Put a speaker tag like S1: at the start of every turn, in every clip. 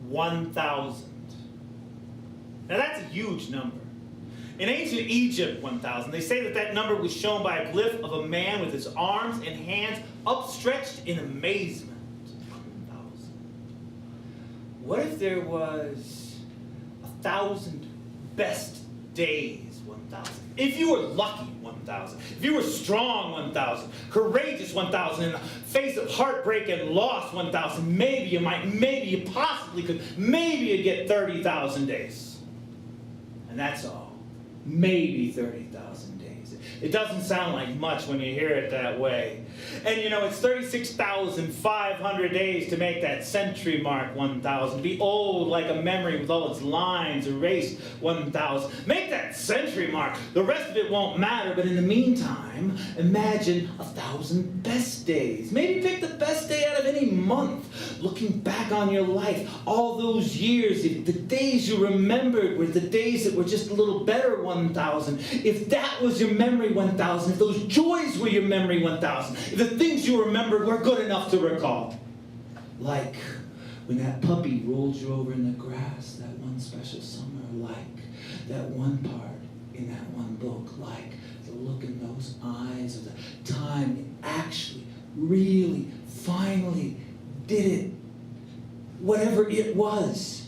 S1: 1,000. Now that's a huge number. In ancient Egypt, 1,000, they say that that number was shown by a glyph of a man with his arms and hands upstretched in amazement. 1,000. What if there was 1,000 best days, 1,000? If you were lucky, 1,000. If you were strong, 1,000. Courageous, 1,000. In the face of heartbreak and loss, 1,000. Maybe you might, maybe you possibly could, maybe you'd get 30,000 days. And that's all. Maybe 30,000 days. It doesn't sound like much when you hear it that way. And you know, it's 36,500 days to make that century mark 1,000. Be old like a memory with all its lines erased 1,000. Make that century mark. The rest of it won't matter, but in the meantime, imagine 1,000 best days. Maybe pick the best day out of any month. Looking back on your life, all those years, if the days you remembered were the days that were just a little better 1,000. If that was your memory 1,000, if those joys were your memory 1,000, if the things you remembered were good enough to recall. Like when that puppy rolled you over in the grass that one special summer, like that one part in that one book, like the look in those eyes, or the time you actually, really, finally did it. Whatever it was.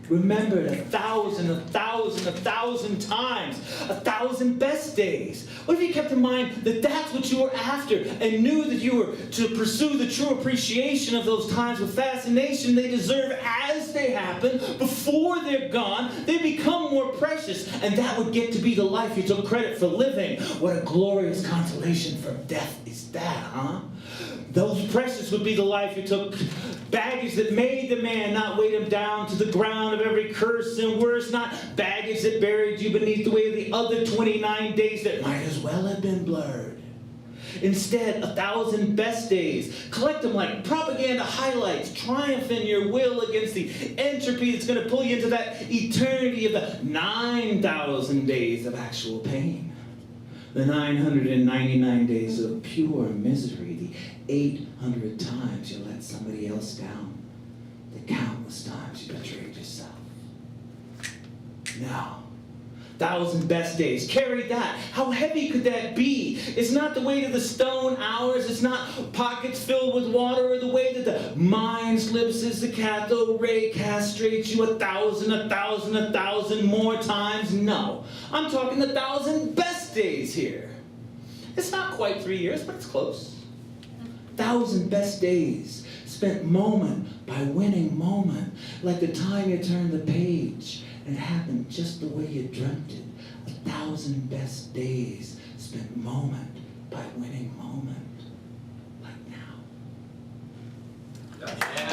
S1: Remember it 1,000, 1,000, 1,000 times. 1,000 best days. What if you kept in mind that that's what you were after and knew that you were to pursue the true appreciation of those times with fascination they deserve as they happen, before they're gone, they become more precious, and that would get to be the life you took credit for living. What a glorious consolation from death is that, huh? Those precious would be the life you took. Baggage that made the man, not weighed him down to the ground of every curse and worse. Not baggage that buried you beneath the weight of the other 29 days that might as well have been blurred. Instead, 1,000 best days. Collect them like propaganda highlights. Triumph in your will against the entropy that's going to pull you into that eternity of the 9,000 days of actual pain. The 999 days of pure misery, the 800 times you let somebody else down, the countless times you betrayed yourself. Now, 1,000 best days, carry that. How heavy could that be? It's not the weight of the stone hours, it's not pockets filled with water, or the way that the mind slips as the cathode ray castrates you 1,000, 1,000, 1,000 more times. No, I'm talking 1,000 best days here. It's not quite 3 years, but it's close. 1,000 best days spent moment by winning moment, like the time you turned the page and it happened just the way you dreamt it. 1,000 best days spent moment by winning moment, like now.
S2: Yeah.